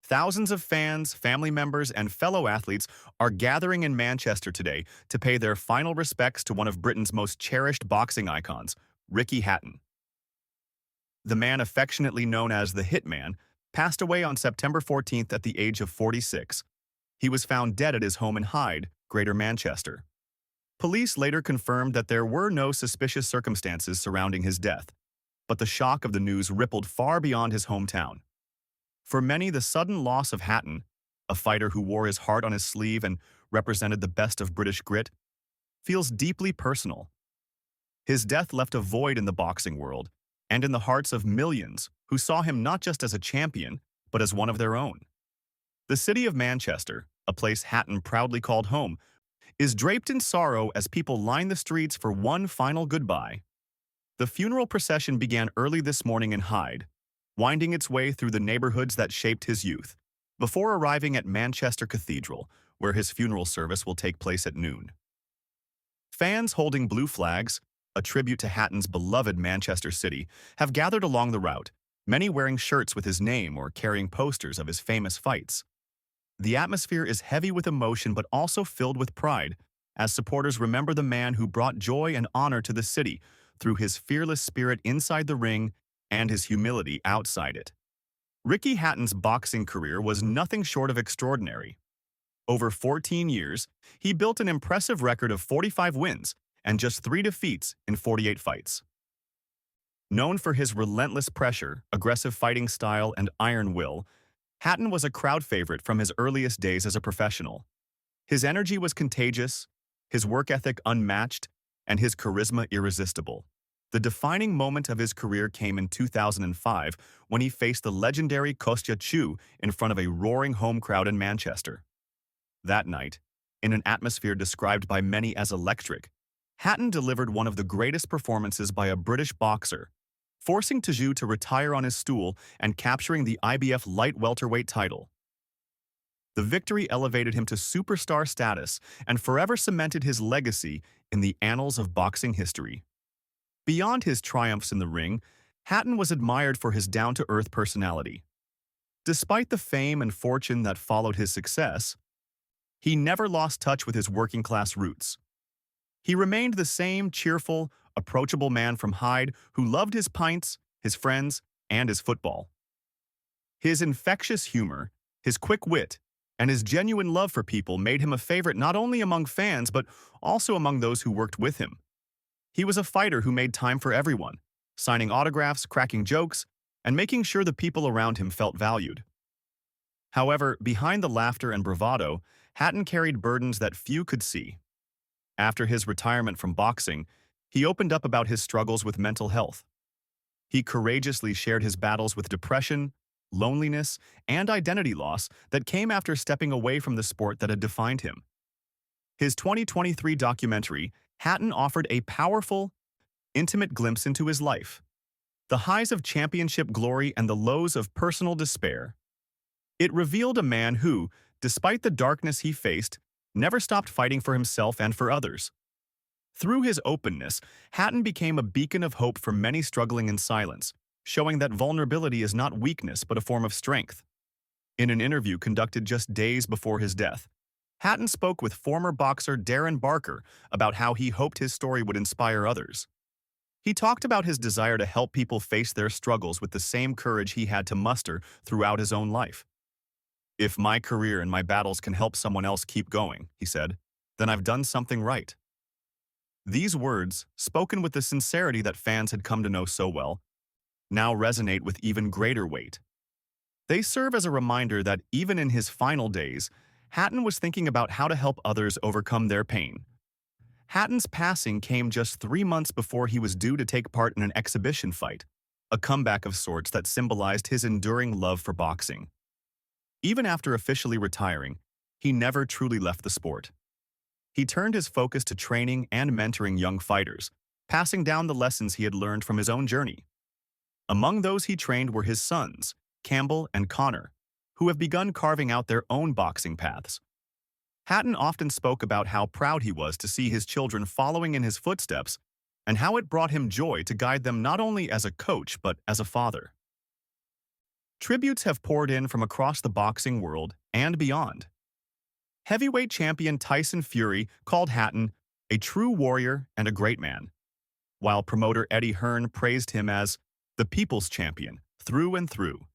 Thousands of fans, family members, and fellow athletes are gathering in Manchester today to pay their final respects to one of Britain's most cherished boxing icons, Ricky Hatton. The man affectionately known as the Hitman passed away on September 14th at the age of 46. He was found dead at his home in Hyde, Greater Manchester. Police later confirmed that there were no suspicious circumstances surrounding his death, but the shock of the news rippled far beyond his hometown. For many, the sudden loss of Hatton, a fighter who wore his heart on his sleeve and represented the best of British grit, feels deeply personal. His death left a void in the boxing world and in the hearts of millions who saw him not just as a champion, but as one of their own. The city of Manchester, a place Hatton proudly called home, is draped in sorrow as people line the streets for one final goodbye. The funeral procession began early this morning in Hyde, winding its way through the neighborhoods that shaped his youth, before arriving at Manchester Cathedral, where his funeral service will take place at noon. Fans holding blue flags, a tribute to Hatton's beloved Manchester city, have gathered along the route, many wearing shirts with his name or carrying posters of his famous fights. The atmosphere is heavy with emotion but also filled with pride, as supporters remember the man who brought joy and honor to the city through his fearless spirit inside the ring and his humility outside it. Ricky Hatton's boxing career was nothing short of extraordinary. Over 14 years, he built an impressive record of 45 wins and just 3 defeats in 48 fights. Known for his relentless pressure, aggressive fighting style, and iron will, Hatton was a crowd favorite from his earliest days as a professional. His energy was contagious, his work ethic unmatched, and his charisma irresistible. The defining moment of his career came in 2005 when he faced the legendary Kostya Tszyu in front of a roaring home crowd in Manchester. That night, in an atmosphere described by many as electric, Hatton delivered one of the greatest performances by a British boxer, forcing Tszyu to retire on his stool and capturing the IBF light welterweight title. The victory elevated him to superstar status and forever cemented his legacy in the annals of boxing history. Beyond his triumphs in the ring, Hatton was admired for his down-to-earth personality. Despite the fame and fortune that followed his success, he never lost touch with his working-class roots. He remained the same cheerful, approachable man from Hyde who loved his pints, his friends, and his football. His infectious humor, his quick wit, and his genuine love for people made him a favorite not only among fans but also among those who worked with him. He was a fighter who made time for everyone, signing autographs, cracking jokes, and making sure the people around him felt valued. However, behind the laughter and bravado, Hatton carried burdens that few could see. After his retirement from boxing, he opened up about his struggles with mental health. He courageously shared his battles with depression, loneliness, and identity loss that came after stepping away from the sport that had defined him. His 2023 documentary, Hatton, offered a powerful, intimate glimpse into his life, the highs of championship glory and the lows of personal despair. It revealed a man who, despite the darkness he faced, never stopped fighting for himself and for others. Through his openness, Hatton became a beacon of hope for many struggling in silence, showing that vulnerability is not weakness but a form of strength. In an interview conducted just days before his death, Hatton spoke with former boxer Darren Barker about how he hoped his story would inspire others. He talked about his desire to help people face their struggles with the same courage he had to muster throughout his own life. "If my career and my battles can help someone else keep going," he said, "then I've done something right." These words, spoken with the sincerity that fans had come to know so well, now resonate with even greater weight. They serve as a reminder that even in his final days, Hatton was thinking about how to help others overcome their pain. Hatton's passing came just 3 months before he was due to take part in an exhibition fight, a comeback of sorts that symbolized his enduring love for boxing. Even after officially retiring, he never truly left the sport. He turned his focus to training and mentoring young fighters, passing down the lessons he had learned from his own journey. Among those he trained were his sons, Campbell and Connor, who have begun carving out their own boxing paths. Hatton often spoke about how proud he was to see his children following in his footsteps and how it brought him joy to guide them not only as a coach but as a father. Tributes have poured in from across the boxing world and beyond. Heavyweight champion Tyson Fury called Hatton a true warrior and a great man, while promoter Eddie Hearn praised him as the people's champion through and through.